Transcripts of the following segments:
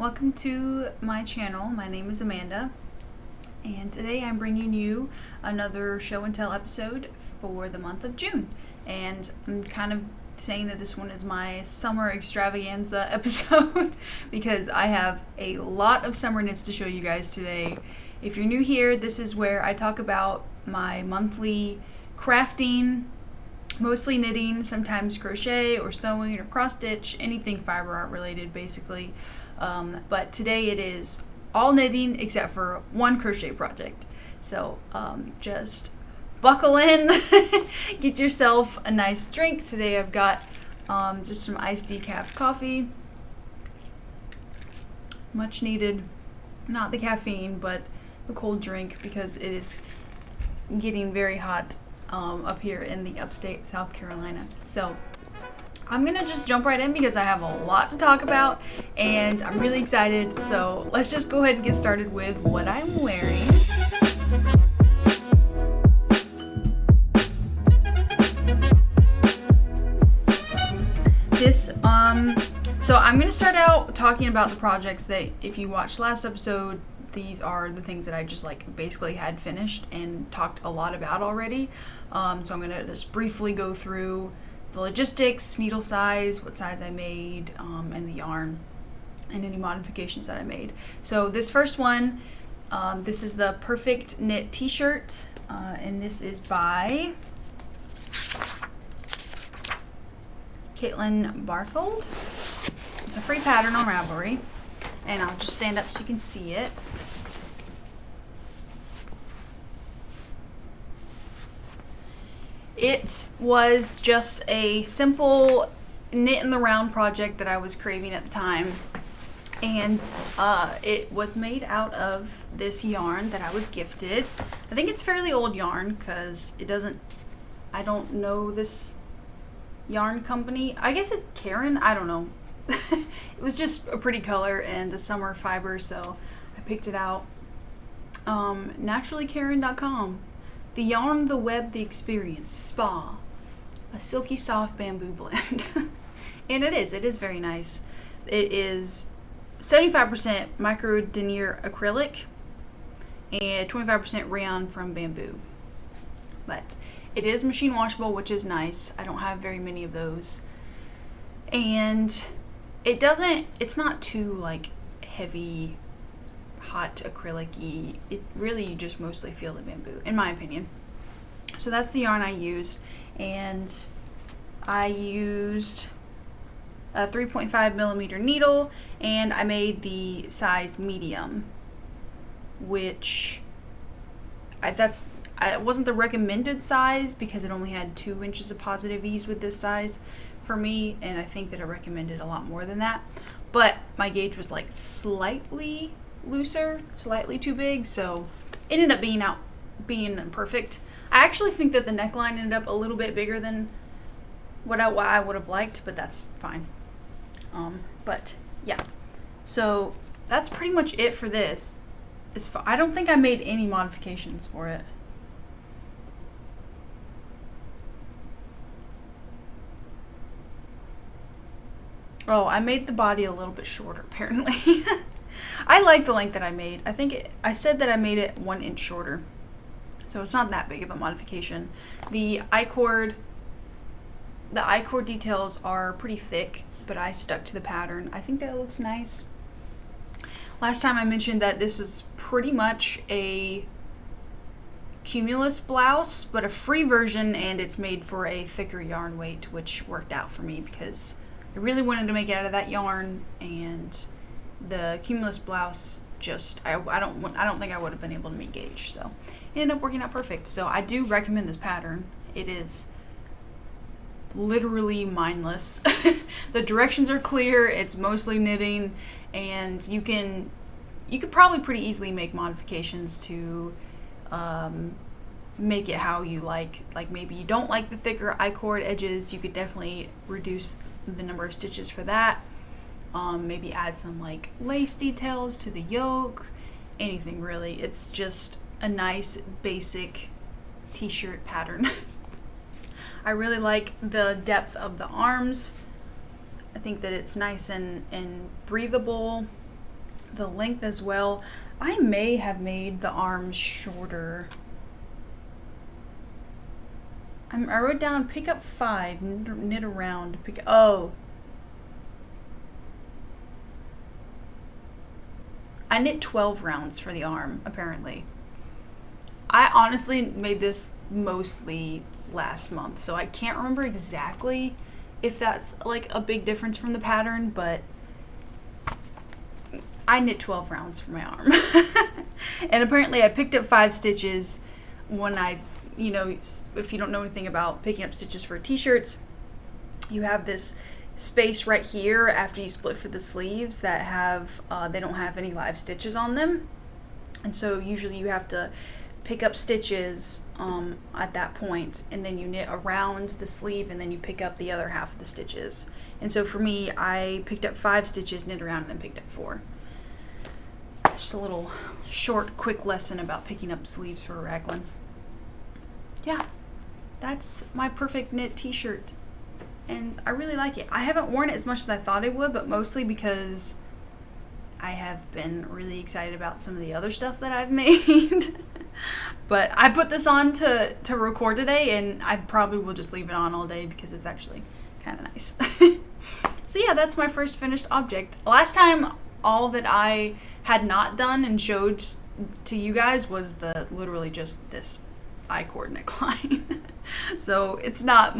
Welcome to my channel. My name is Amanda, and today I'm bringing you another show and tell episode for the month of June. And I'm kind of saying that this one is my summer extravaganza episode because I have a lot of summer knits to show you guys today. If you're new here, this is where I talk about my monthly crafting, mostly knitting, sometimes crochet or sewing or cross stitch, anything fiber art related basically. But today it is all knitting except for one crochet project. So just buckle in, get yourself a nice drink. Today I've got just some iced decaf coffee, much needed, not the caffeine, but the cold drink because it is getting very hot up here in the upstate South Carolina. So I'm gonna just jump right in because I have a lot to talk about and I'm really excited. So let's just go ahead and get started with what I'm wearing. So I'm gonna start out talking about the projects that, if you watched last episode, these are the things that I just basically had finished and talked a lot about already. So I'm gonna just briefly go through the logistics, needle size, what size I made, and the yarn, and any modifications that I made. So this first one, this is the Perfect Knit t-shirt, and this is by Kaitlin Barthold. It's a free pattern on Ravelry, and I'll just stand up so you can see it. It was just a simple knit in the round project that I was craving at the time, and it was made out of this yarn that I was gifted. I think it's fairly old yarn because I don't know this yarn company. I guess it's Karen, I don't know. It was just a pretty color and a summer fiber, so I picked it out. Naturallykaren.com. The yarn, the web, the experience. Spa. A silky soft bamboo blend. And it is very nice. It is 75% micro denier acrylic and 25% rayon from bamboo. But it is machine washable, which is nice. I don't have very many of those. And it's not too heavy, hot acrylic-y. It really, you just mostly feel the bamboo, in my opinion. So that's the yarn I used, and I used a 3.5 millimeter needle, and I made the size medium, which it wasn't the recommended size because it only had 2 inches of positive ease with this size for me, and I think that I recommended a lot more than that. But my gauge was slightly looser, slightly too big, so it ended up being perfect. I actually think that the neckline ended up a little bit bigger than what I would have liked, but that's fine. But yeah, so that's pretty much it for this. I don't think I made any modifications for it. Oh, I made the body a little bit shorter, apparently. I like the length that I made. I said that I made it 1 inch shorter, so it's not that big of a modification. The I-cord details are pretty thick, but I stuck to the pattern. I think that looks nice. Last time I mentioned that this is pretty much a cumulus blouse, but a free version, and it's made for a thicker yarn weight, which worked out for me because I really wanted to make it out of that yarn, and the cumulus blouse I don't think I would have been able to meet gauge, so it ended up working out perfect. So I do recommend this pattern. It is literally mindless. The directions are clear, it's mostly knitting, and you could probably pretty easily make modifications to make it how you like maybe you don't like the thicker I-cord edges, you could definitely reduce the number of stitches for that. Maybe add some lace details to the yoke, anything really. It's just a nice basic t-shirt pattern. I really like the depth of the arms. I think that it's nice and breathable. the length as well. I may have made the arms shorter. I wrote down pick up 5, knit around, oh. I knit 12 rounds for the arm, apparently. I honestly made this mostly last month, so I can't remember exactly if that's like a big difference from the pattern, but I knit 12 rounds for my arm. And apparently I picked up 5 stitches when I, you know, if you don't know anything about picking up stitches for t-shirts, you have this space right here after you split for the sleeves that have, they don't have any live stitches on them. And so usually you have to pick up stitches at that point, and then you knit around the sleeve, and then you pick up the other half of the stitches. And so for me, I picked up 5 stitches, knit around, and then picked up 4. Just a little short, quick lesson about picking up sleeves for a raglan. Yeah, that's my perfect knit t-shirt, and I really like it. I haven't worn it as much as I thought I would, but mostly because I have been really excited about some of the other stuff that I've made. But I put this on to record today, and I probably will just leave it on all day because it's actually kind of nice. So yeah, that's my first finished object. Last time, all that I had not done and showed to you guys was literally just this I-cord neckline. So it's not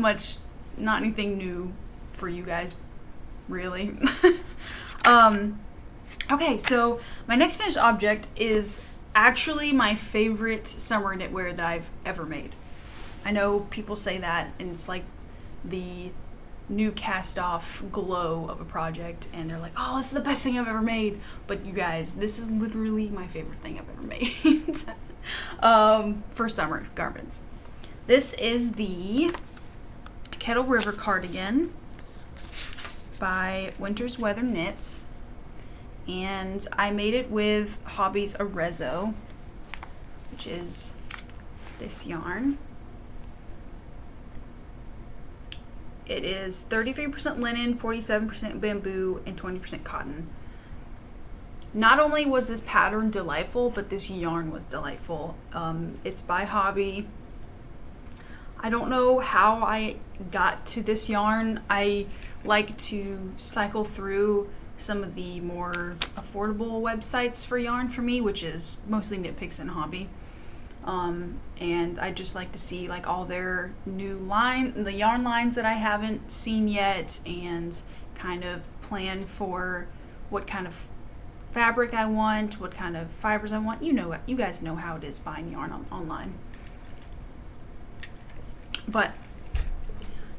anything new for you guys, really. Okay, so my next finished object is actually my favorite summer knitwear that I've ever made. I know people say that, and it's like the new cast-off glow of a project, and they're like, oh, this is the best thing I've ever made. But you guys, this is literally my favorite thing I've ever made for summer garments. This is the Kettle River cardigan by Winter's Weather Knits, and I made it with Hobbii's Arezzo, which is this yarn. It is 33% linen, 47% bamboo, and 20% cotton. Not only was this pattern delightful, but this yarn was delightful. It's by Hobbii. I don't know how I got to this yarn. I like to cycle through some of the more affordable websites for yarn for me, which is mostly Knitpicks and Hobbii. And I just like to see like all their new the yarn lines that I haven't seen yet, and kind of plan for what kind of fabric I want, what kind of fibers I want. You guys know how it is buying yarn online. But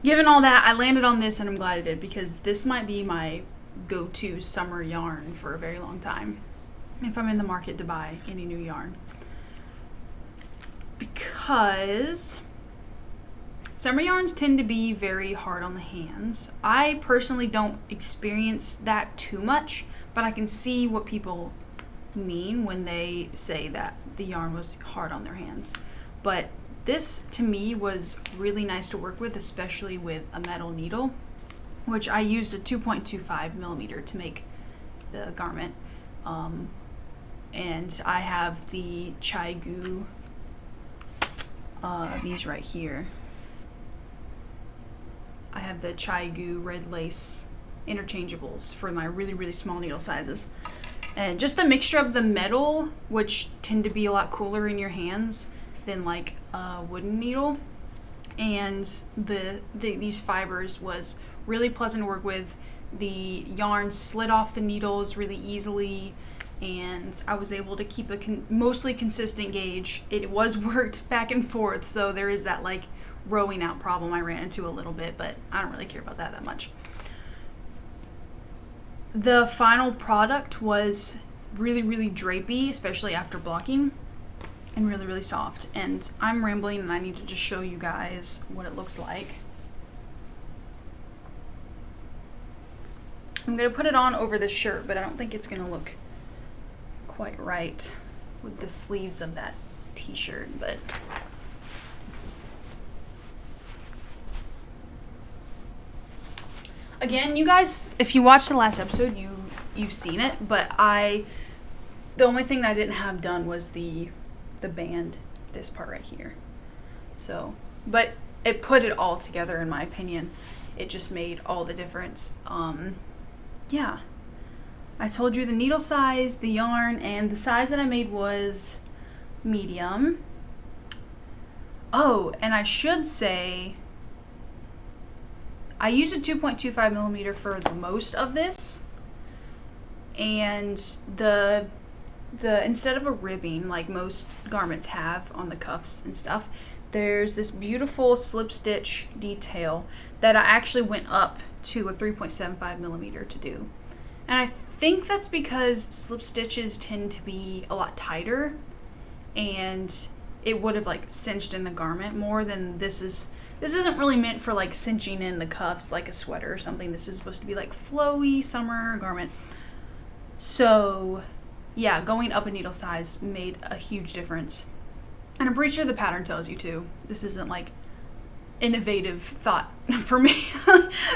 given all that, I landed on this, and I'm glad I did, because this might be my go-to summer yarn for a very long time if I'm in the market to buy any new yarn. Because summer yarns tend to be very hard on the hands. I personally don't experience that too much, but I can see what people mean when they say that the yarn was hard on their hands. But this, to me, was really nice to work with, especially with a metal needle, which I used a 2.25 millimeter to make the garment. And I have the Chai Gu, these right here. I have the Chai Gu red lace interchangeables for my really, really small needle sizes. And just the mixture of the metal, which tend to be a lot cooler in your hands than like a wooden needle, and these fibers was really pleasant to work with. The yarn slid off the needles really easily, and I was able to keep a mostly consistent gauge. It was worked back and forth, so there is that like rowing out problem I ran into a little bit, but I don't really care about that much. The final product was really, really drapey, especially after blocking, and really, really soft. And I'm rambling, and I need to just show you guys what it looks like. I'm gonna put it on over this shirt, but I don't think it's gonna look quite right with the sleeves of that t-shirt, but again, you guys, if you watched the last episode, you've seen it, but I The only thing that I didn't have done was the band, this part right here. So, but it put it all together in my opinion. It just made all the difference. Yeah. I told you the needle size, the yarn, and the size that I made was medium. Oh, and I should say I used a 2.25 millimeter for the most of this, and the instead of a ribbing like most garments have on the cuffs and stuff, there's this beautiful slip stitch detail that I actually went up to a 3.75 millimeter to do. And I think that's because slip stitches tend to be a lot tighter, and it would have like cinched in the garment more than this is. This isn't really meant for like cinching in the cuffs like a sweater or something. This is supposed to be like flowy summer garment. So yeah, going up a needle size made a huge difference. And I'm pretty sure the pattern tells you too. This isn't like innovative thought for me.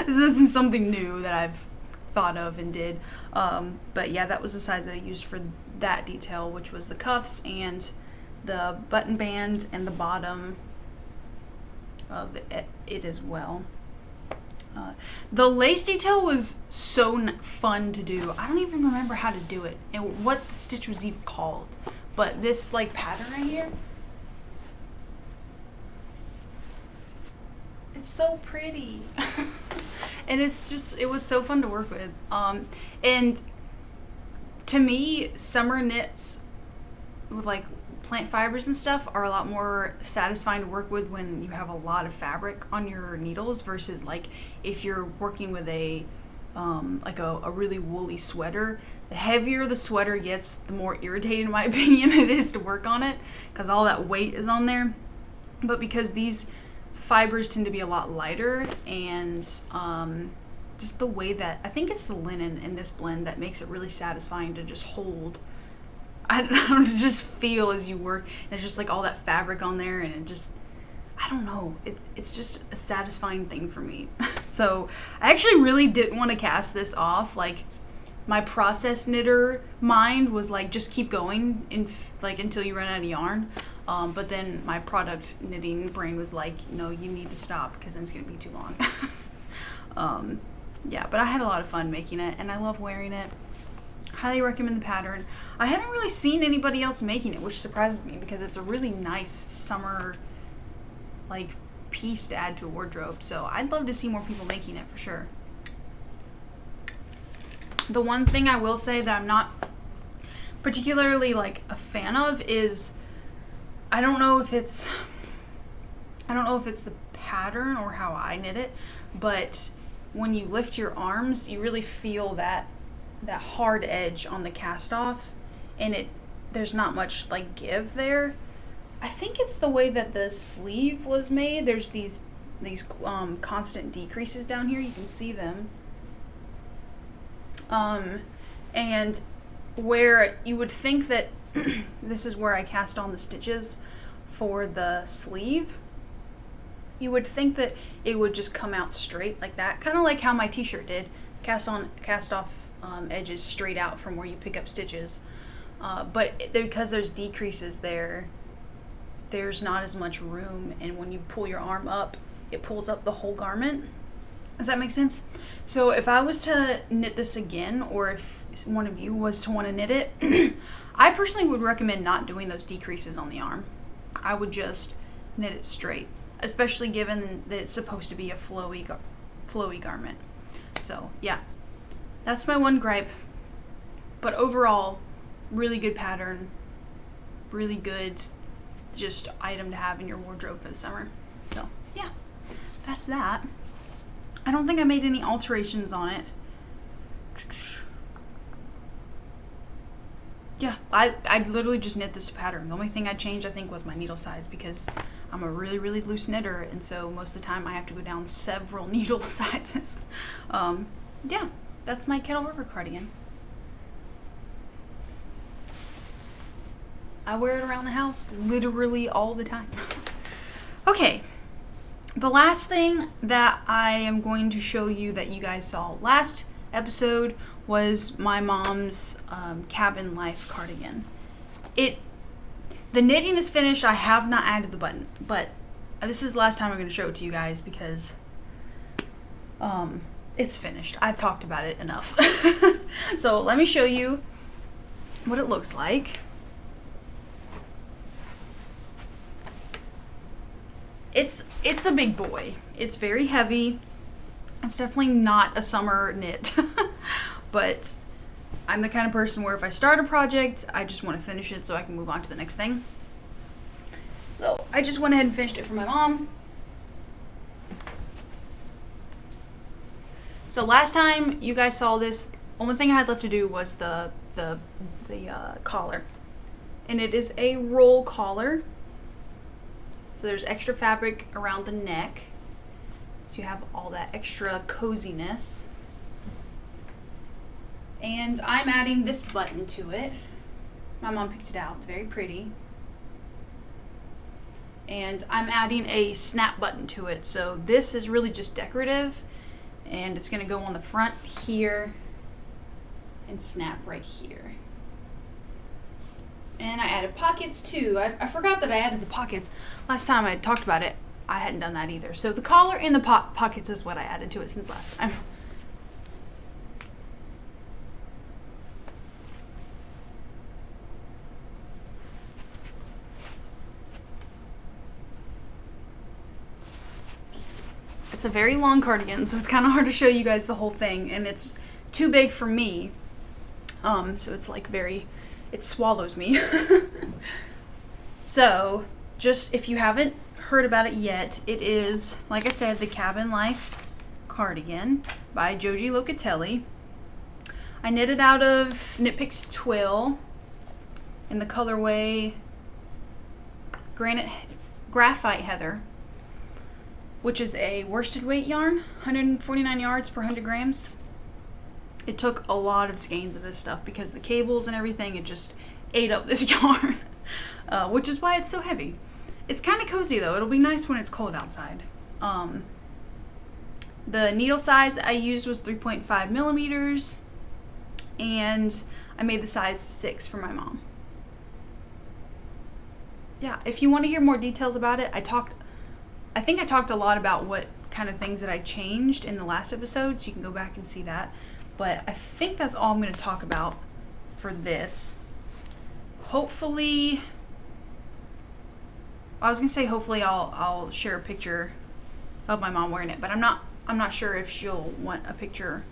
This isn't something new that I've thought of and did. But yeah, that was the size that I used for that detail, which was the cuffs and the button band and the bottom of it as well. The lace detail was so fun to do. I don't even remember how to do it and what the stitch was even called. But this like pattern right here, it's so pretty. And it's just, it was so fun to work with. And to me, summer knits with like plant fibers and stuff are a lot more satisfying to work with when you have a lot of fabric on your needles versus like if you're working with a like a really woolly sweater. The heavier the sweater gets, the more irritating in my opinion it is to work on it because all that weight is on there. But because these fibers tend to be a lot lighter, and just the way that I think it's the linen in this blend that makes it really satisfying to just hold. I don't know, to just feel as you work. There's just like all that fabric on there, and it just, I don't know, it's just a satisfying thing for me. So I actually really didn't want to cast this off. Like my process knitter mind was like, just keep going like until you run out of yarn. But then my product knitting brain was like, no, you need to stop because then it's going to be too long. Yeah, but I had a lot of fun making it, and I love wearing it. Highly recommend the pattern. I haven't really seen anybody else making it, which surprises me because it's a really nice summer like piece to add to a wardrobe. So I'd love to see more people making it for sure. The one thing I will say that I'm not particularly like a fan of is I don't know if it's the pattern or how I knit it, but when you lift your arms, you really feel that hard edge on the cast off, and there's not much like give there. I think it's the way that the sleeve was made. There's these constant decreases down here. You can see them. And where you would think that this is where I cast on the stitches for the sleeve, you would think that it would just come out straight like that, kind of like how my t-shirt did. Cast off edges straight out from where you pick up stitches, but because there's decreases there's not as much room, and when you pull your arm up, it pulls up the whole garment. Does that make sense? So if I was to knit this again, or if one of you was to want to knit it, I personally would recommend not doing those decreases on the arm. I would just knit it straight, especially given that it's supposed to be a flowy garment. So yeah, that's my one gripe. But overall, really good pattern, really good just item to have in your wardrobe for the summer. So yeah, that's that. I don't think I made any alterations on it. Yeah, I literally just knit this pattern. The only thing I changed, I think, was my needle size because I'm a really, really loose knitter, and so most of the time I have to go down several needle sizes. Yeah, that's my Kettle River cardigan. I wear it around the house literally all the time. Okay, the last thing that I am going to show you that you guys saw last episode was my mom's cabin life cardigan. The knitting is finished. I have not added the button, but this is the last time I'm going to show it to you guys because it's finished. I've talked about it enough. So let me show you what it looks like. It's a big boy. It's very heavy. It's definitely not a summer knit, but I'm the kind of person where if I start a project, I just want to finish it so I can move on to the next thing. So I just went ahead and finished it for my mom. So last time you guys saw this, only thing I had left to do was the collar, and it is a roll collar. So there's extra fabric around the neck, so you have all that extra coziness. And I'm adding this button to it. My mom picked it out. It's very pretty. And I'm adding a snap button to it. So this is really just decorative, and it's going to go on the front here and snap right here. And I added pockets too. I forgot that I added the pockets. Last time I talked about it, I hadn't done that either. So the collar and the pockets is what I added to it since last time. It's a very long cardigan, so it's kind of hard to show you guys the whole thing, and it's too big for me. So it's like it swallows me. So, just if you haven't heard about it yet, it is, like I said, the Cabin Life cardigan by Joji Locatelli. I knitted out of Knitpicks Twill in the colorway Graphite Heather, which is a worsted weight yarn, 149 yards per 100 grams. It took a lot of skeins of this stuff because the cables and everything, it just ate up this yarn, which is why it's so heavy. It's kind of cozy though. It'll be nice when it's cold outside. The needle size I used was 3.5 millimeters, and I made the size 6 for my mom. Yeah, if you want to hear more details about it, I think I talked a lot about what kind of things that I changed in the last episode, so you can go back and see that. But I think that's all I'm going to talk about for this. Hopefully, I was going to say hopefully I'll share a picture of my mom wearing it, but I'm not sure if she'll want a picture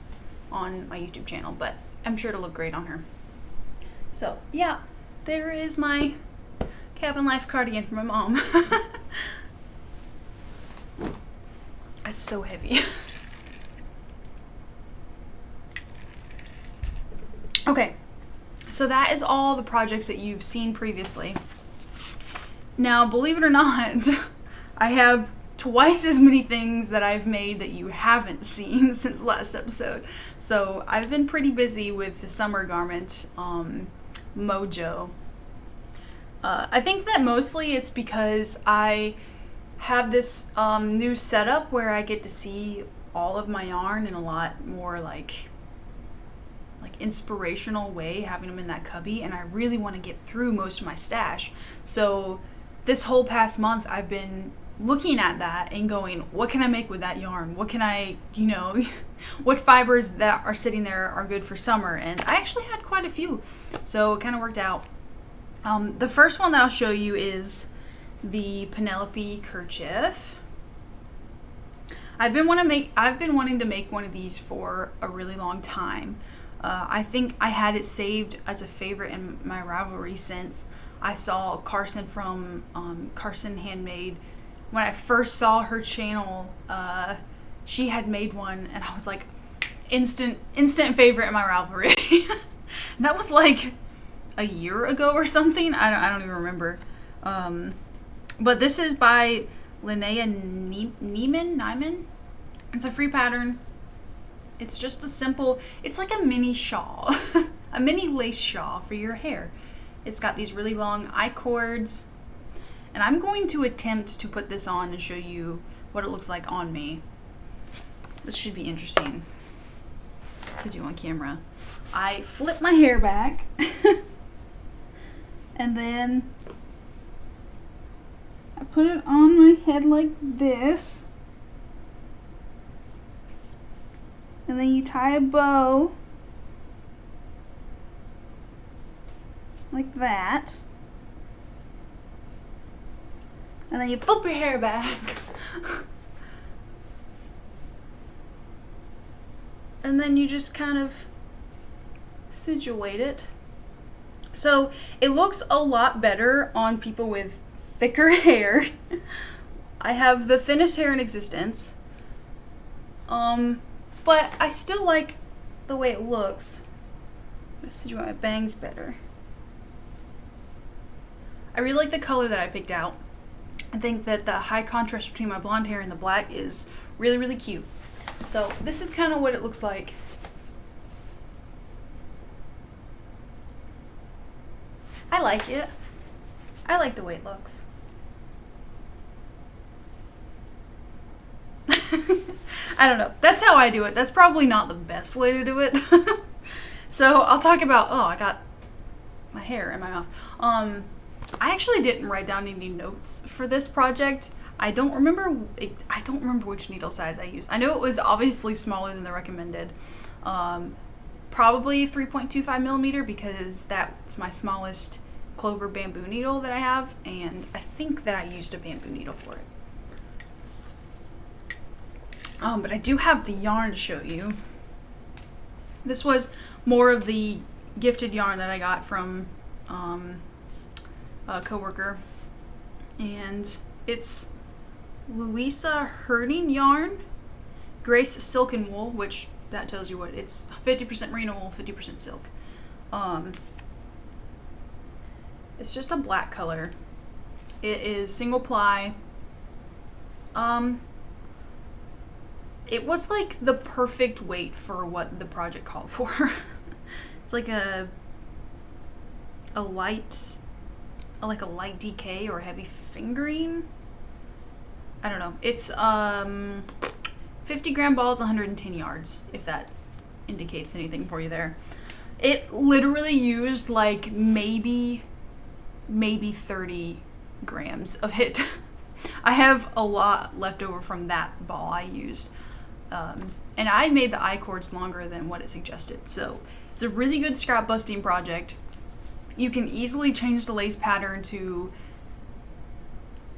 on my YouTube channel, but I'm sure it'll look great on her. So yeah, there is my Cabin Life cardigan for my mom. It's so heavy. Okay, so that is all the projects that you've seen previously. Now, believe it or not, I have twice as many things that I've made that you haven't seen since last episode. So I've been pretty busy with the summer garment mojo. I think that mostly it's because I have this new setup where I get to see all of my yarn in a lot more like inspirational way, having them in that cubby, and I really want to get through most of my stash. So this whole past month I've been looking at that and going, what can I make with that yarn? What can I, what fibers that are sitting there are good for summer? And I actually had quite a few, so it kind of worked out. The first one that I'll show you is the Penelope kerchief. I've been wanting to make one of these for a really long time. I think I had it saved as a favorite in my Ravelry since I saw Carson from Carson Handmade. When I first saw her channel, she had made one, and I was like, instant favorite in my Ravelry. And that was like a year ago or something. I don't even remember. But this is by Linnea Nyman. It's a free pattern. It's just a simple, it's like a mini shawl, a mini lace shawl for your hair. It's got these really long eye cords, and I'm going to attempt to put this on and show you what it looks like on me. This should be interesting. to do on camera. I flip my hair back and then I put it on my head like this, and then you tie a bow like that, and then you flip your hair back and then you just kind of situate it. So it looks a lot better on people with thicker hair. I have the thinnest hair in existence, but I still like the way it looks. I'm gonna situate my bangs better. I really like the color that I picked out. I think that the high contrast between my blonde hair and the black is really, really cute. So this is kind of what it looks like. I like it. I like the way it looks. I don't know. That's how I do it. That's probably not the best way to do it. So I'll talk about, oh, I got my hair in my mouth. I actually didn't write down any notes for this project. I don't remember which needle size I used. I know it was obviously smaller than the recommended. Probably 3.25 millimeter because that's my smallest clover bamboo needle that I have, and I think that I used a bamboo needle for it. But I do have the yarn to show you. This was more of the gifted yarn that I got from a coworker, and it's Louisa herding yarn, Grace silken wool, which that tells you what it's 50% merino wool, 50% silk. It's just a black color. It is single ply. It was like the perfect weight for what the project called for. It's like a light DK or heavy fingering. I don't know. It's 50 gram balls, 110 yards, if that indicates anything for you there. It literally used like maybe 30 grams of it. I have a lot left over from that ball I used. And I made the I cords longer than what it suggested. So it's a really good scrap busting project. You can easily change the lace pattern to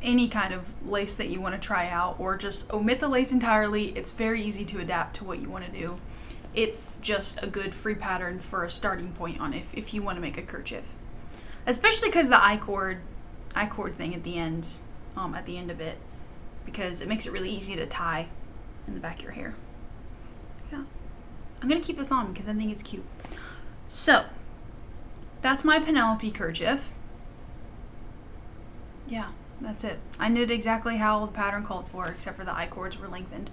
any kind of lace that you want to try out, or just omit the lace entirely. It's very easy to adapt to what you want to do. It's just a good free pattern for a starting point on if you want to make a kerchief. Especially because the I cord thing at the end of it, because it makes it really easy to tie in the back of your hair. Yeah. I'm going to keep this on because I think it's cute. So, that's my Penelope kerchief. Yeah, that's it. I knit exactly how the pattern called for, except for the I cords were lengthened.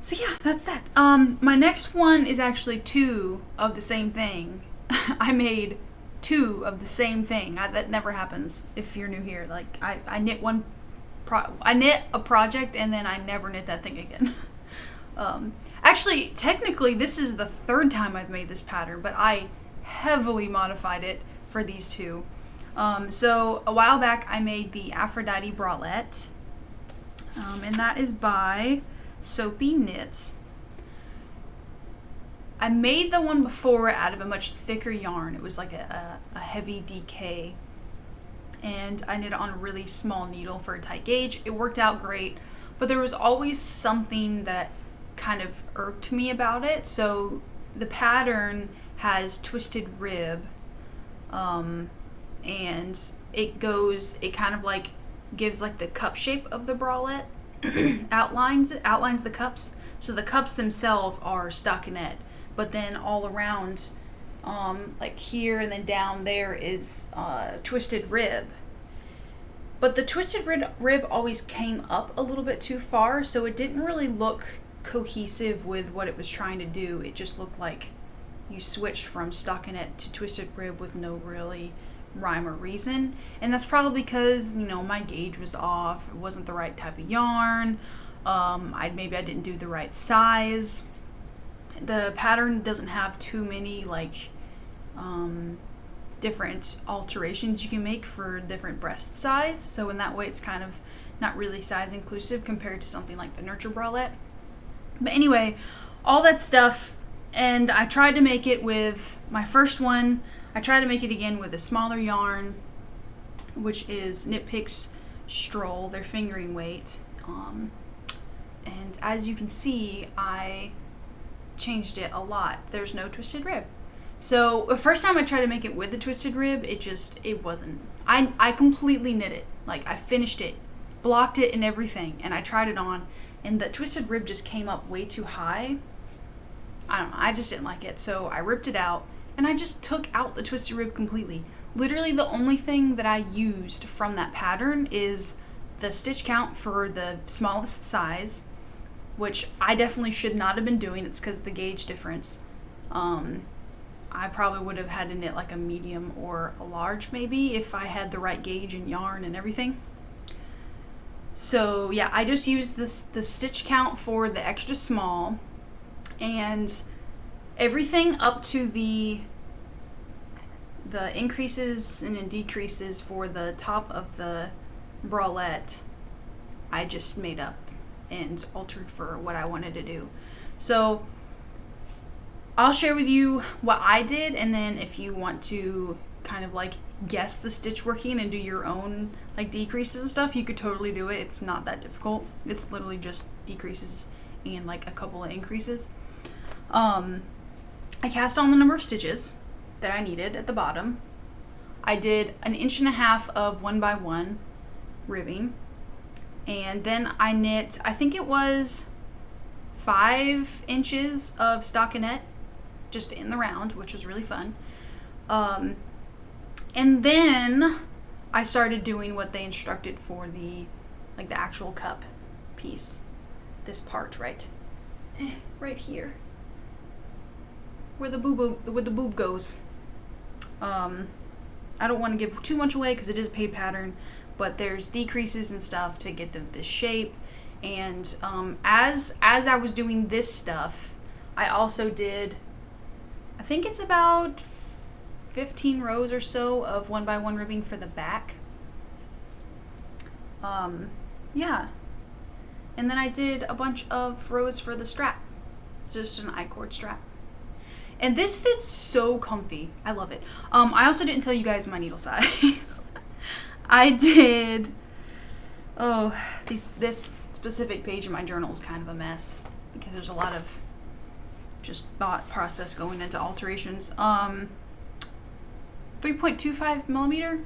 So yeah, that's that. My next one is actually two of the same thing. I made two of the same thing. That never happens if you're new here. Like I knit I knit a project and then I never knit that thing again. Actually, technically, this is the third time I've made this pattern, but I heavily modified it for these two. So a while back I made the Aphrodite Bralette, and that is by Soapy Knits. I made the one before out of a much thicker yarn. It was like a heavy DK, and I knit it on a really small needle for a tight gauge. It worked out great, but there was always something that kind of irked me about it. So the pattern has twisted rib, and it kind of like gives like the cup shape of the bralette. outlines the cups. So the cups themselves are stockinette, but then all around, like here and then down there is twisted rib. But the twisted rib always came up a little bit too far, so it didn't really look cohesive with what it was trying to do. It just looked like you switched from stockinette to twisted rib with no really rhyme or reason. And that's probably because, my gauge was off. It wasn't the right type of yarn. Maybe I didn't do the right size. the pattern doesn't have too many like different alterations you can make for different breast size, so in that way it's kind of not really size inclusive compared to something like the Nurture Bralette. But anyway, all that stuff, and I tried to make it with my first one. I tried to make it again with a smaller yarn, which is Knitpicks Stroll, their fingering weight. And as you can see, I changed it a lot. There's no twisted rib. So the first time I tried to make it with the twisted rib, it wasn't. I completely knit it. Like, I finished it, blocked it and everything, and I tried it on, and the twisted rib just came up way too high. I don't know, I just didn't like it. So I ripped it out, and I just took out the twisted rib completely. Literally the only thing that I used from that pattern is the stitch count for the smallest size, which I definitely should not have been doing. It's because of the gauge difference. I probably would have had to knit like a medium or a large maybe if I had the right gauge and yarn and everything. So yeah, I just used the stitch count for the extra small, and everything up to the increases and then decreases for the top of the bralette I just made up and altered for what I wanted to do. So I'll share with you what I did, and then if you want to kind of like guess the stitch working and do your own like decreases and stuff, you could totally do it. It's not that difficult. It's literally just decreases and like a couple of increases. I cast on the number of stitches that I needed at the bottom. I did 1.5 inches of 1x1 ribbing, and then I knit, I think it was 5 inches of stockinette just in the round, which was really fun. And then I started doing what they instructed for the actual cup piece. This part right here, where the boob goes. I don't want to give too much away because it is a paid pattern, but there's decreases and stuff to get this shape. And as I was doing this stuff, I also did, I think it's about 15 rows or so of 1x1 ribbing for the back. Yeah. And then I did a bunch of rows for the strap. It's just an I-cord strap. And this fits so comfy. I love it. I also didn't tell you guys my needle size. I did, this specific page in my journal is kind of a mess because there's a lot of just thought process going into alterations. 3.25 millimeter.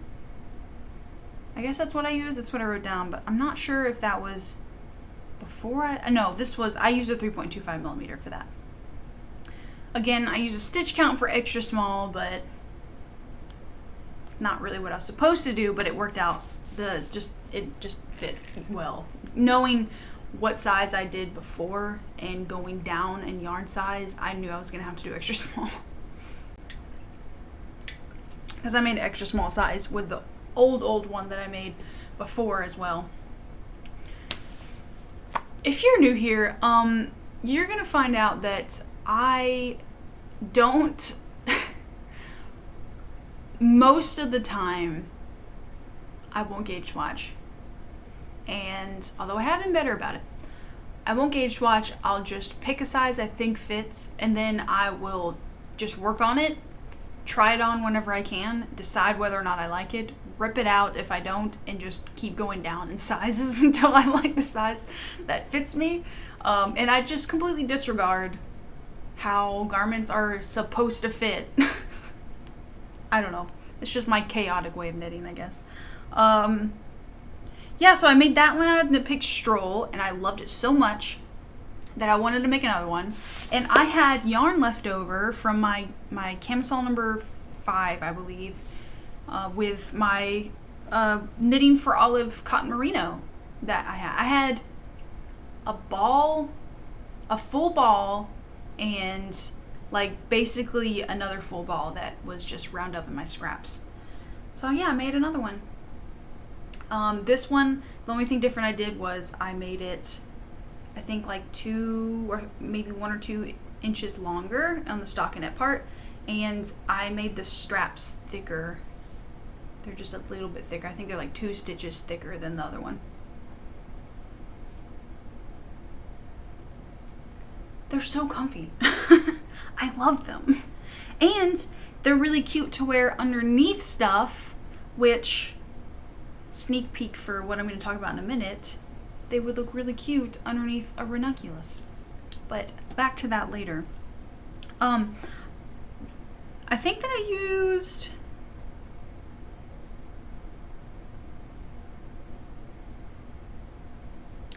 I guess that's what I used. That's what I wrote down, but I'm not sure if that was before I used a 3.25 millimeter for that. Again, I used a stitch count for extra small, but not really what I was supposed to do, but it worked out. It just fit well. Knowing what size I did before and going down in yarn size, I knew I was gonna have to do extra small. Because I made extra small size with the old one that I made before as well. If you're new here, you're gonna find out that I don't most of the time I won't gauge swatch, and although I have been better about it, I won't gauge swatch. I'll just pick a size I think fits, and then I will just work on it, try it on whenever I can, decide whether or not I like it, rip it out if I don't, and just keep going down in sizes until I like the size that fits me. And I just completely disregard how garments are supposed to fit. I don't know. It's just my chaotic way of knitting, I guess. Yeah, so I made that one out of Knitpicks Stroll, and I loved it so much that I wanted to make another one. And I had yarn left over from my camisole number 5, I believe, with my Knitting for Olive cotton merino that I had. I had a full ball, and like basically another full ball that was just round up in my scraps. So yeah, I made another one. This one, the only thing different I did was I made it, I think like 2 or maybe 1 or 2 inches longer on the stockinette part, and I made the straps thicker. They're just a little bit thicker. I think they're like 2 stitches thicker than the other one. They're so comfy. I love them. And they're really cute to wear underneath stuff, which, sneak peek for what I'm going to talk about in a minute, they would look really cute underneath a ranunculus. But back to that later. I think that I used...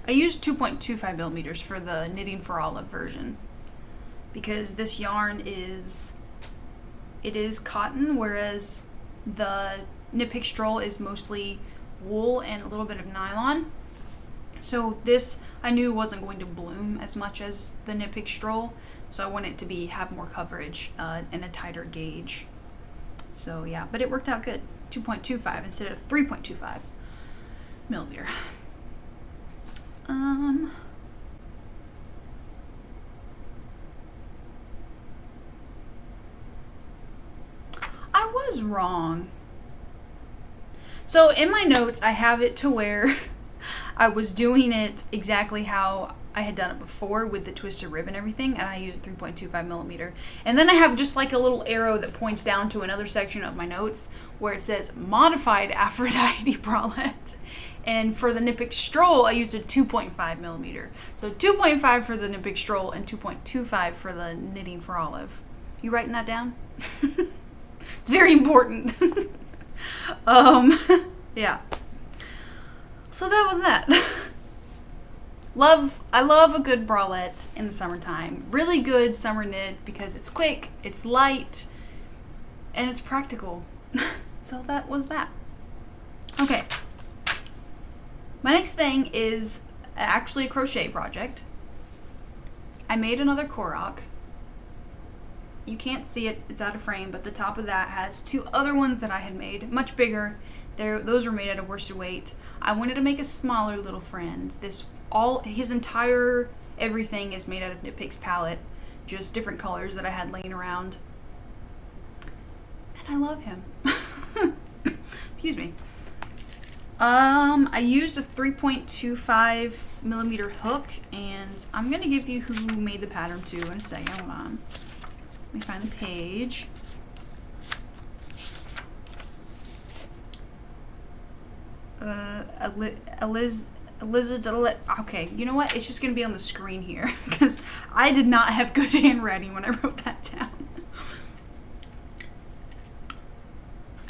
I used 2.25 millimeters for the Knitting for Olive version, because this yarn is cotton, whereas the Knitpicks Stroll is mostly wool and a little bit of nylon. So this I knew wasn't going to bloom as much as the Knitpicks Stroll, so I wanted it to have more coverage and a tighter gauge. So yeah, but it worked out good. 2.25 instead of 3.25 millimeter. I was wrong. So in my notes, I have it to where I was doing it exactly how I had done it before with the twisted rib and everything, and I used 3.25 millimeter. And then I have just like a little arrow that points down to another section of my notes where it says modified Aphrodite bralette. And for the Knitpicks Stroll, I used a 2.5 millimeter. So 2.5 for the Knitpicks Stroll and 2.25 for the Knitting for Olive. You writing that down? It's very important. Yeah. So that was that. I love a good bralette in the summertime. Really good summer knit because it's quick, it's light, and it's practical. So that was that. Okay. My next thing is actually a crochet project. I made another Korok. You can't see it, it's out of frame, but the top of that has 2 other ones that I had made, much bigger. Those were made out of worsted weight. I wanted to make a smaller little friend. His entire everything is made out of Knitpicks palette, just different colors that I had laying around. And I love him. Excuse me. I used a 3.25 millimeter hook, and I'm gonna give you who made the pattern too in a second. Hold on. Let me find the page. ElizettaCrafts. Okay, you know what? It's just gonna be on the screen here because I did not have good handwriting when I wrote that down.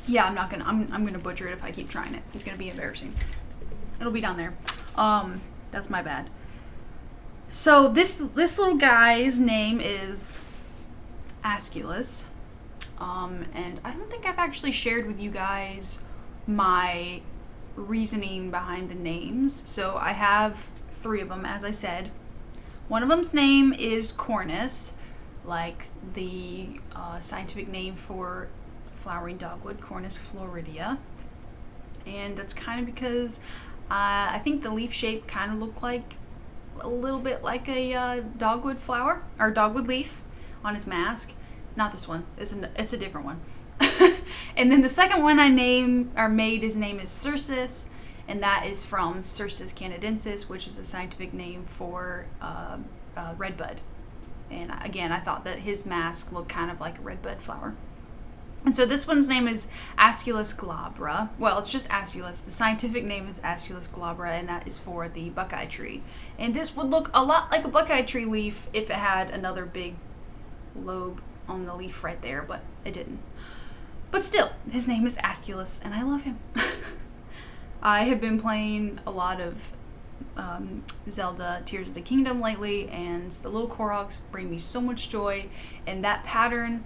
Yeah, I'm gonna butcher it if I keep trying it. It's gonna be embarrassing. It'll be down there. That's my bad. So this little guy's name is Asculus. And I don't think I've actually shared with you guys my reasoning behind the names. So I have 3 of them, as I said. One of them's name is Cornus, like the scientific name for flowering dogwood, Cornus floridea. And that's kind of because I think the leaf shape kind of looked like a little bit like a dogwood flower or dogwood leaf on his mask. Not this one. It's a different one. And then the second one I made, his name is Cirsus, and that is from Cirsus canadensis, which is the scientific name for redbud. And again, I thought that his mask looked kind of like a redbud flower. And so this one's name is Asculus glabra. Well, it's just Asculus. The scientific name is Asculus glabra, and that is for the buckeye tree. And this would look a lot like a buckeye tree leaf if it had another big lobe on the leaf right there, but it didn't. But still, his name is Asculus, and I love him. I have been playing a lot of Zelda Tears of the Kingdom lately, and the little Koroks bring me so much joy, and that pattern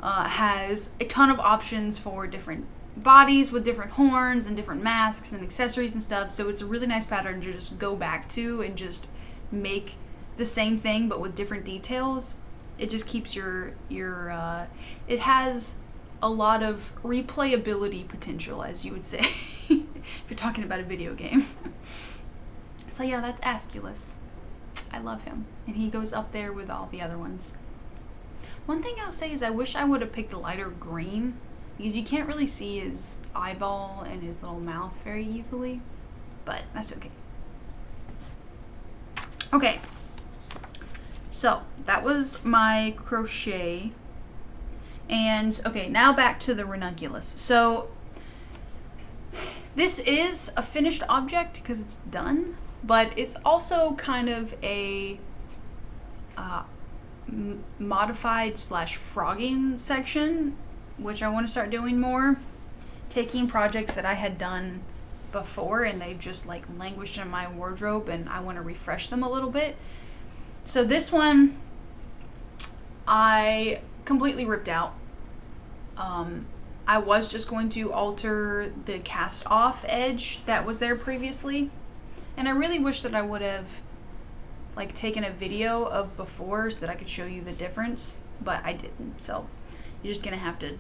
has a ton of options for different bodies with different horns and different masks and accessories and stuff, so it's a really nice pattern to just go back to and just make the same thing but with different details. It just keeps it has a lot of replayability potential, as you would say, if you're talking about a video game. So yeah, that's Asculus. I love him, and he goes up there with all the other ones. One thing I'll say is I wish I would have picked a lighter green, because you can't really see his eyeball and his little mouth very easily, but that's okay. Okay, so that was my crochet, and okay, now back to the ranunculus. So this is a finished object because it's done, but it's also kind of a modified / frogging section, which I want to start doing more. Taking projects that I had done before and they've just like languished in my wardrobe, and I want to refresh them a little bit. So this one I completely ripped out. I was just going to alter the cast off edge that was there previously, and I really wish that I would have like taken a video of before so that I could show you the difference, but I didn't. So you're just gonna have to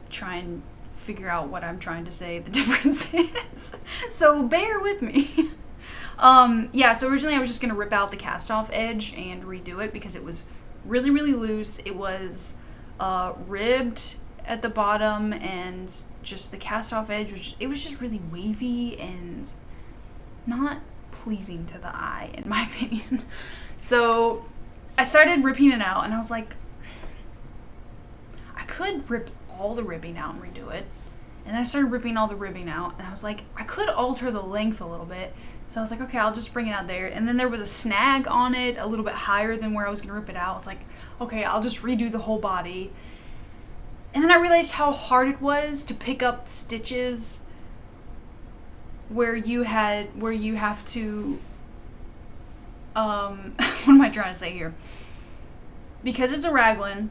try and figure out what I'm trying to say the difference is. So bear with me. Yeah, so originally I was just gonna rip out the cast off edge and redo it because it was really, really loose. It was ribbed at the bottom, and just the cast off edge was just really wavy and not pleasing to the eye, in my opinion. So I started ripping it out, and I was like, I could rip all the ribbing out and redo it. And then I started ripping all the ribbing out, and I was like, I could alter the length a little bit. So I was like, okay, I'll just bring it out there. And then there was a snag on it a little bit higher than where I was gonna rip it out. I was like, okay, I'll just redo the whole body. And then I realized how hard it was to pick up stitches where you have to, what am I trying to say here? Because it's a raglan,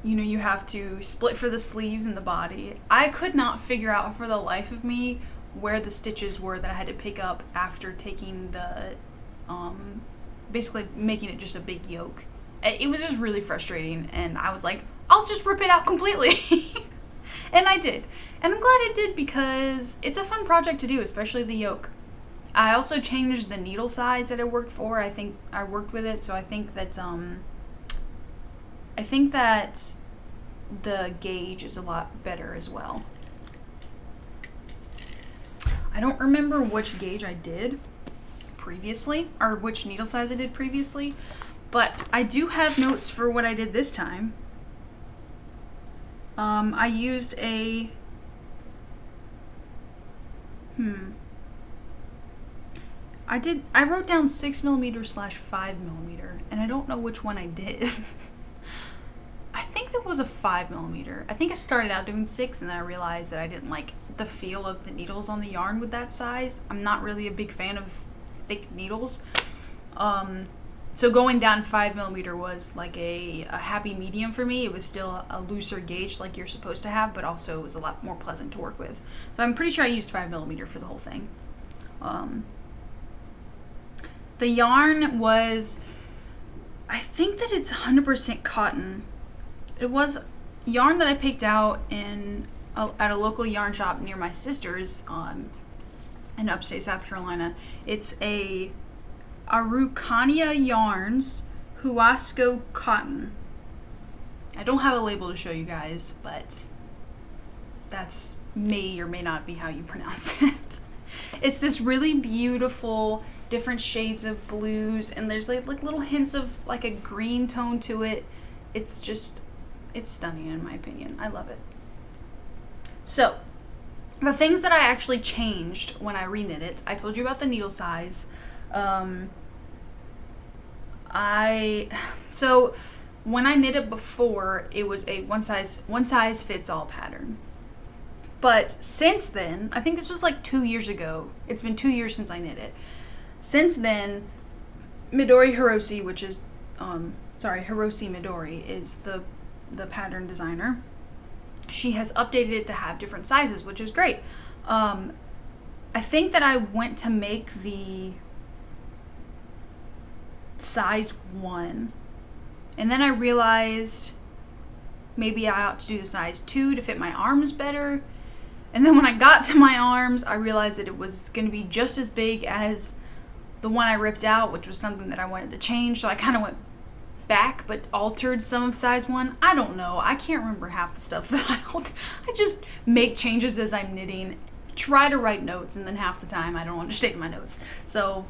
you know, you have to split for the sleeves and the body. I could not figure out for the life of me where the stitches were that I had to pick up after taking the, basically making it just a big yoke. It was just really frustrating, and I was like, I'll just rip it out completely. And I did. And I'm glad I did because it's a fun project to do, especially the yoke. I also changed the needle size that I worked for. I think I worked with it, so I think that the gauge is a lot better as well. I don't remember which gauge I did previously, or which needle size I did previously, but I do have notes for what I did this time. I used a, I wrote down 6mm / 5mm, and I don't know which one I did. I think that was a 5mm. I think I started out doing 6, and then I realized that I didn't like the feel of the needles on the yarn with that size. I'm not really a big fan of thick needles. So going down 5mm was like a happy medium for me. It was still a looser gauge like you're supposed to have, but also it was a lot more pleasant to work with. So I'm pretty sure I used 5mm for the whole thing. The yarn was, I think that it's 100% cotton. It was yarn that I picked out at a local yarn shop near my sister's in upstate South Carolina. It's a Araucania Yarns Huasco Cotton. I don't have a label to show you guys, but that's may or may not be how you pronounce it. It's this really beautiful, different shades of blues, and there's like little hints of like a green tone to it. It's stunning in my opinion. I love it. So, the things that I actually changed when I reknit it, I told you about the needle size. So when I knit it before, it was a one size fits all pattern. But since then, I think this was like 2 years ago. It's been 2 years since I knit it. Since then, Midori Hiroshi, which is, Hiroshi Midori is the pattern designer. She has updated it to have different sizes, which is great. I think that I went to make the size 1, and then I realized maybe I ought to do the size 2 to fit my arms better. And then when I got to my arms, I realized that it was going to be just as big as the one I ripped out, which was something that I wanted to change. So I kind of went back but altered some of size 1. I don't know. I can't remember half the stuff that I alter. I just make changes as I'm knitting, try to write notes, and then half the time I don't understand my notes. So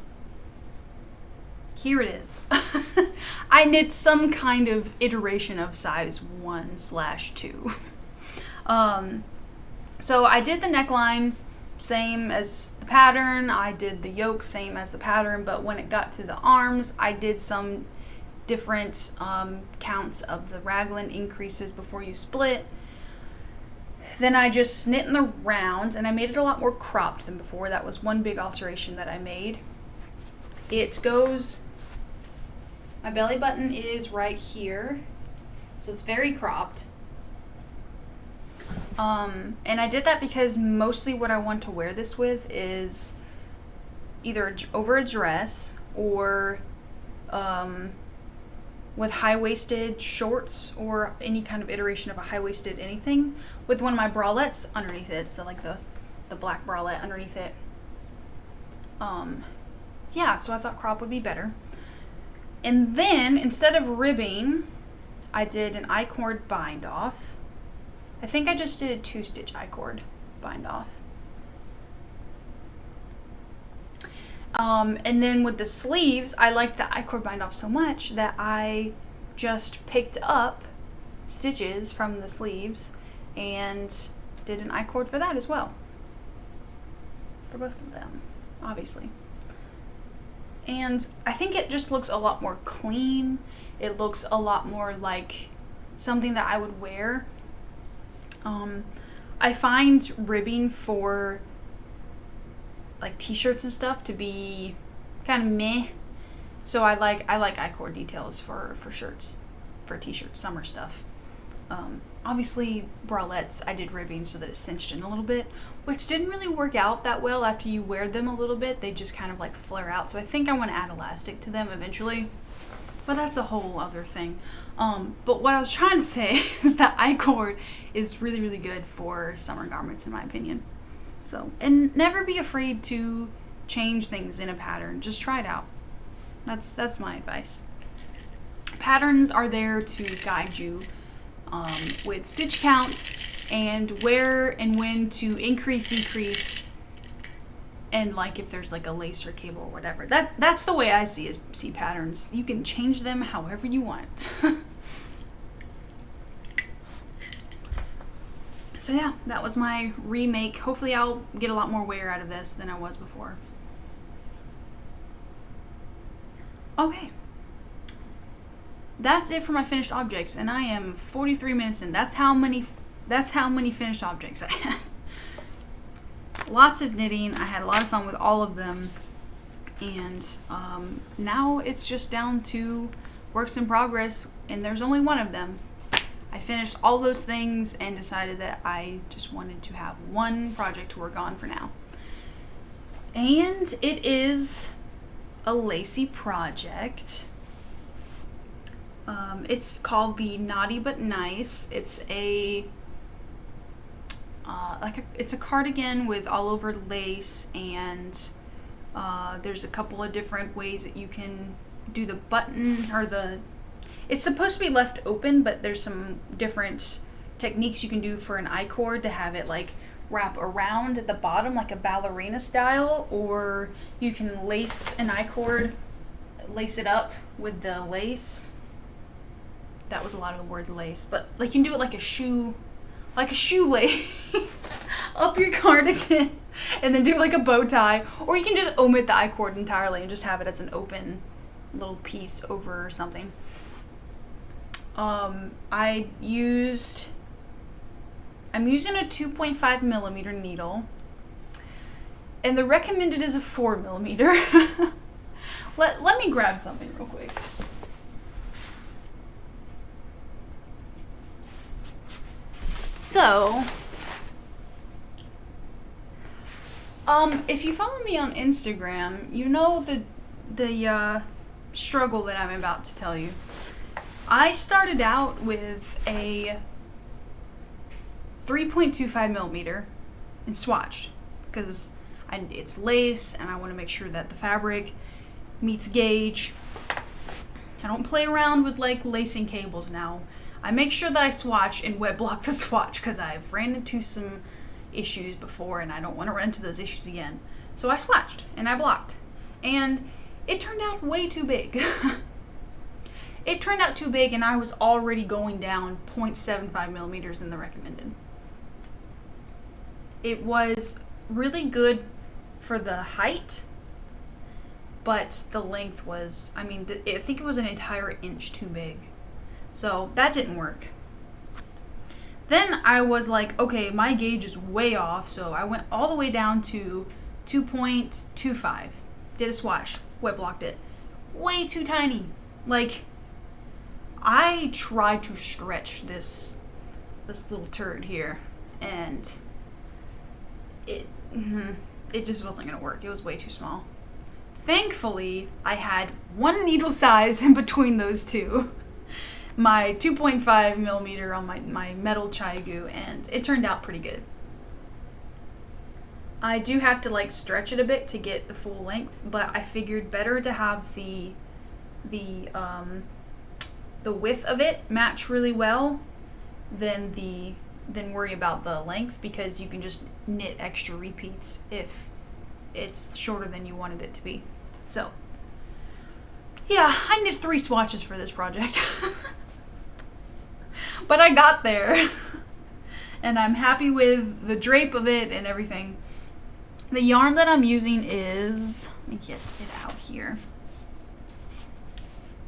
here it is. I knit some kind of iteration of size 1/2. So I did the neckline same as the pattern. I did the yoke same as the pattern, but when it got to the arms, I did some different counts of the raglan increases before you split. Then I just knit in the round, and I made it a lot more cropped than before. That was one big alteration that I made. It goes, my belly button is right here, so it's very cropped. And I did that because mostly what I want to wear this with is either over a dress or with high-waisted shorts or any kind of iteration of a high-waisted anything with one of my bralettes underneath it, so like the black bralette underneath it. Yeah, so I thought crop would be better. And then instead of ribbing, I did an I-cord bind off. I think I just did a 2-stitch I-cord bind off. And then with the sleeves, I liked the I-cord bind off so much that I just picked up stitches from the sleeves and did an I-cord for that as well. For both of them, obviously. And I think it just looks a lot more clean. It looks a lot more like something that I would wear. I find ribbing for like t-shirts and stuff to be kind of meh. So I like I-cord details for shirts, for t-shirts, summer stuff. Obviously bralettes, I did ribbing so that it cinched in a little bit, which didn't really work out that well after you wear them a little bit. They just kind of like flare out. So I think I want to add elastic to them eventually, but that's a whole other thing. But what I was trying to say is that I-cord is really, really good for summer garments in my opinion. So, and never be afraid to change things in a pattern. Just try it out. That's my advice. Patterns are there to guide you with stitch counts and where and when to increase, decrease, and like if there's like a lace or cable or whatever. That's the way I see patterns. You can change them however you want. So yeah, that was my remake. Hopefully I'll get a lot more wear out of this than I was before. Okay. That's it for my finished objects, and I am 43 minutes in. That's how many finished objects I had. Lots of knitting. I had a lot of fun with all of them. And now it's just down to works in progress, and there's only one of them. I finished all those things and decided that I just wanted to have one project to work on for now. And it is a lacy project. It's called the Naughty But Nice. It's it's a cardigan with all over lace, and there's a couple of different ways that you can do the button, or it's supposed to be left open, but there's some different techniques you can do for an I-cord to have it like wrap around at the bottom like a ballerina style, or you can lace an I-cord, lace it up with the lace. That was a lot of the word lace, but like you can do it like a shoelace up your cardigan and then do like a bow tie, or you can just omit the I-cord entirely and just have it as an open little piece over something. I'm using a 2.5 millimeter needle, and the recommended is a 4 millimeter. Let me grab something real quick. So, if you follow me on Instagram, you know the struggle that I'm about to tell you. I started out with a 3.25 millimeter and swatched because it's lace and I want to make sure that the fabric meets gauge. I don't play around with like lacing cables now. I make sure that I swatch and web block the swatch because I've ran into some issues before and I don't want to run into those issues again. So I swatched and I blocked, and it turned out way too big. It turned out too big, and I was already going down 0.75 millimeters in the recommended. It was really good for the height, but the length was, I think it was an entire inch too big. So that didn't work. Then I was like, okay, my gauge is way off, so I went all the way down to 2.25. Did a swatch, wet blocked it. Way too tiny. Like, I tried to stretch this little turd here, and it just wasn't gonna work. It was way too small. Thankfully, I had one needle size in between those two. My 2.5 millimeter on my metal Chiagu, and it turned out pretty good. I do have to like stretch it a bit to get the full length, but I figured better to have the width of it match really well than worry about the length, because you can just knit extra repeats if it's shorter than you wanted it to be. So yeah, I knit 3 swatches for this project. But I got there. And I'm happy with the drape of it and everything. The yarn that I'm using is, let me get it out here.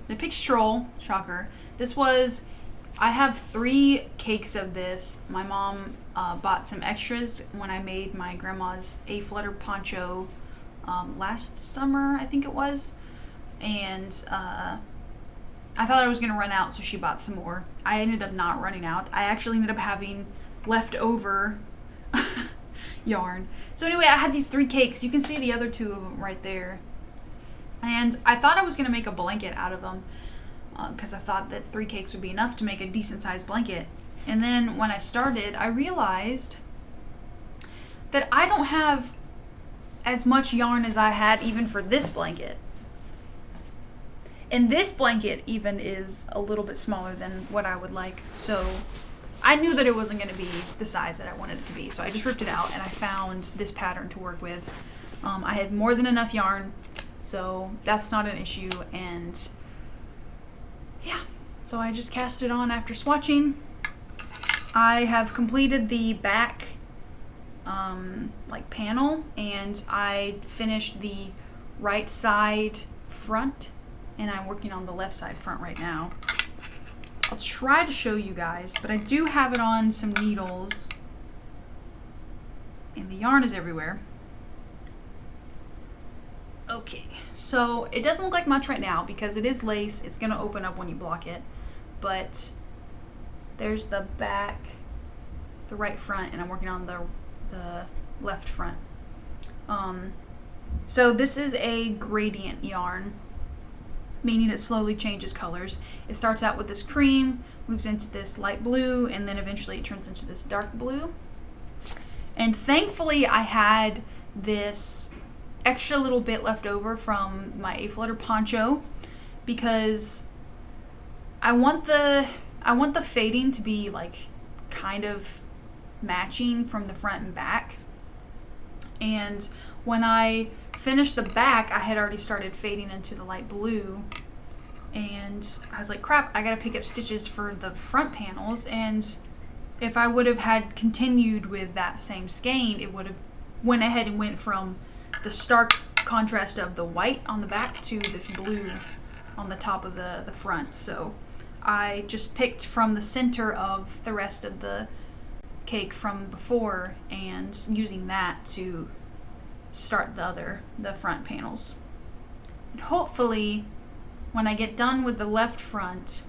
Knitpicks Stroll, shocker. I have 3 cakes of this. My mom bought some extras when I made my grandma's A-flutter poncho last summer, I think it was. And I thought I was going to run out, so she bought some more. I ended up not running out. I actually ended up having leftover yarn. So anyway, I had these 3 cakes. You can see the other 2 of them right there. And I thought I was going to make a blanket out of them because I thought that 3 cakes would be enough to make a decent sized blanket. And then when I started, I realized that I don't have as much yarn as I had even for this blanket. And this blanket even is a little bit smaller than what I would like. So I knew that it wasn't going to be the size that I wanted it to be. So I just ripped it out and I found this pattern to work with. I had more than enough yarn, so that's not an issue. And yeah, so I just cast it on after swatching. I have completed the back panel, and I finished the right side front, and I'm working on the left side front right now. I'll try to show you guys, but I do have it on some needles, and the yarn is everywhere. Okay, so it doesn't look like much right now because it is lace. It's gonna open up when you block it, but there's the back, the right front, and I'm working on the left front. So this is a gradient yarn, meaning it slowly changes colors. It starts out with this cream, moves into this light blue, and then eventually it turns into this dark blue. And thankfully I had this extra little bit left over from my A-flutter poncho because I want the fading to be like kind of matching from the front and back. And when I finished the back, I had already started fading into the light blue, and I was like, crap, I gotta pick up stitches for the front panels. And if I would have had continued with that same skein, it would have went ahead and went from the stark contrast of the white on the back to this blue on the top of the front. So I just picked from the center of the rest of the cake from before and using that to start the front panels. And hopefully when I get done with the left front,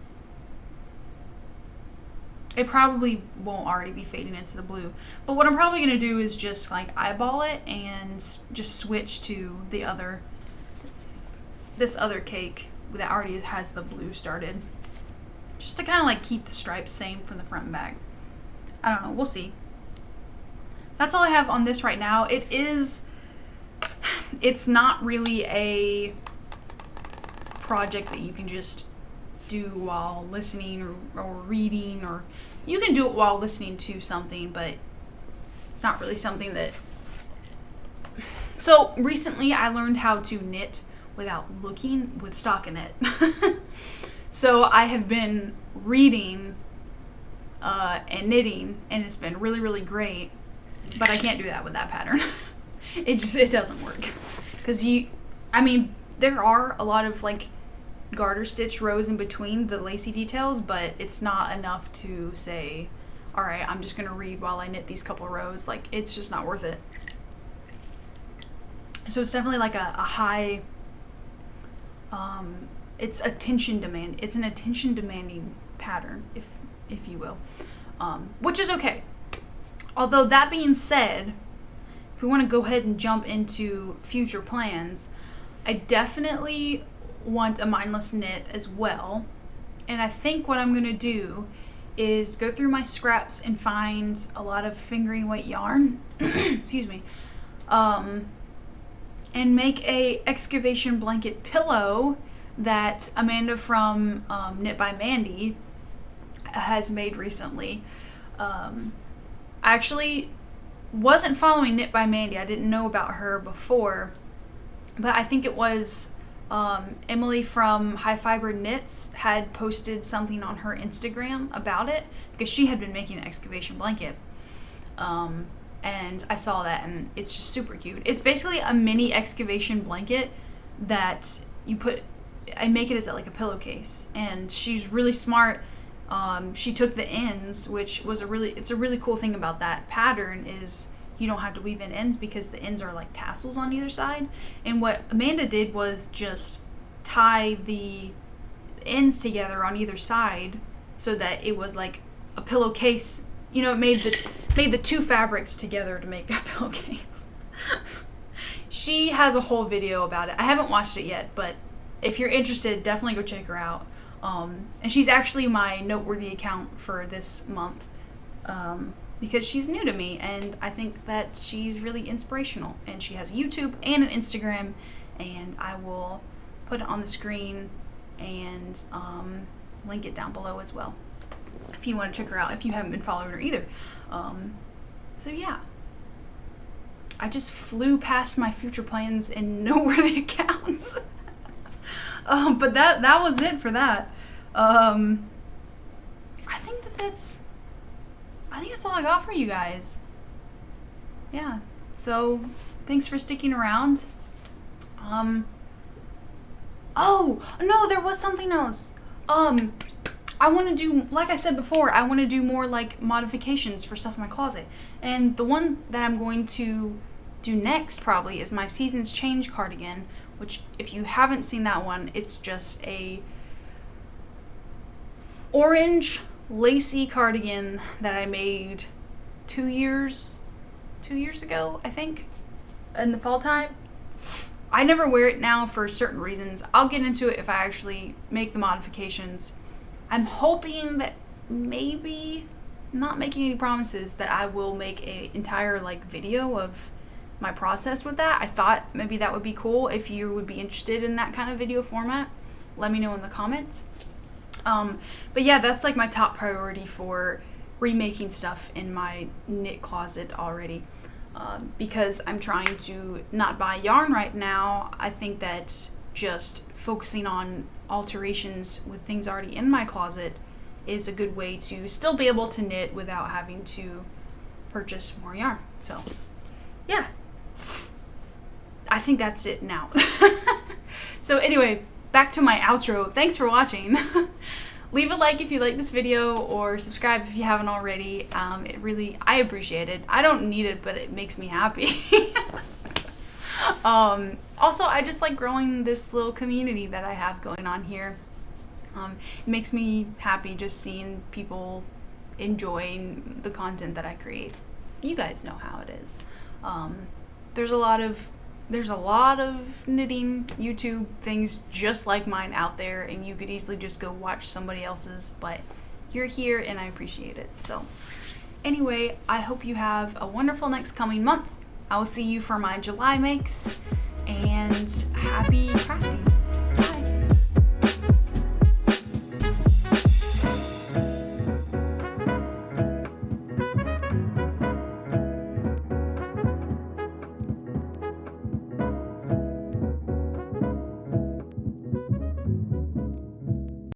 it probably won't already be fading into the blue. But what I'm probably going to do is just like eyeball it and just switch to this other cake that already has the blue started. Just to kind of like keep the stripes same from the front and back. I don't know, we'll see. That's all I have on this right now. It's not really a project that you can just do while listening or reading, or you can do it while listening to something, but it's not really something that... So recently I learned how to knit without looking with stockinette. So I have been reading and knitting, and it's been really, really great, but I can't do that with that pattern. It doesn't work. Because there are a lot of like garter stitch rows in between the lacy details, but it's not enough to say, all right, I'm just gonna read while I knit these couple rows. Like, it's just not worth it. So it's definitely like a high, it's an attention demanding pattern, if you will, which is okay. Although that being said, if we want to go ahead and jump into future plans, I definitely want a mindless knit as well. And I think what I'm going to do is go through my scraps and find a lot of fingering weight yarn, excuse me, and make a excavation blanket pillow that Amanda from Knit by Mandy has made recently. I actually wasn't following Knit by Mandy. I didn't know about her before, but I think it was Emily from High Fiber Knits had posted something on her Instagram about it, because she had been making an excavation blanket. And I saw that, and it's just super cute. It's basically a mini excavation blanket that you put, I make it as like a pillowcase, and she's really smart. She took the ends, which was it's a really cool thing about that pattern is you don't have to weave in ends because the ends are like tassels on either side. And what Amanda did was just tie the ends together on either side so that it was like a pillowcase. You know, it made the two fabrics together to make a pillowcase. She has a whole video about it. I haven't watched it yet, but if you're interested, definitely go check her out. And she's actually my noteworthy account for this month, because she's new to me, and I think that she's really inspirational. And she has a YouTube and an Instagram, and I will put it on the screen and link it down below as well, if you want to check her out, if you haven't been following her either. So yeah, I just flew past my future plans and noteworthy accounts. But that was it for that. I think that's all I got for you guys. Yeah. So thanks for sticking around. Oh no, there was something else. I want to do, like I said before, I want to do more like modifications for stuff in my closet. And the one that I'm going to do next probably is my Seasons Change cardigan, which if you haven't seen that one, it's just a orange lacy cardigan that I made 2 years ago, I think, in the fall time. I never wear it now for certain reasons. I'll get into it if I actually make the modifications. I'm hoping that maybe, not making any promises, that I will make an entire like video of my process with that. I thought maybe that would be cool. If you would be interested in that kind of video format, let me know in the comments. But yeah, that's like my top priority for remaking stuff in my knit closet already. Because I'm trying to not buy yarn right now. I think that just focusing on alterations with things already in my closet is a good way to still be able to knit without having to purchase more yarn. So yeah, I think that's it now. So anyway, back to my outro. Thanks for watching. Leave a like if you like this video, or subscribe if you haven't already. I appreciate it. I don't need it, but it makes me happy. Also, I just like growing this little community that I have going on here. It makes me happy just seeing people enjoying the content that I create. You guys know how it is. There's a lot of knitting YouTube things just like mine out there, and you could easily just go watch somebody else's, but you're here and I appreciate it. So anyway, I hope you have a wonderful next coming month. I will see you for my July makes, and happy crafting.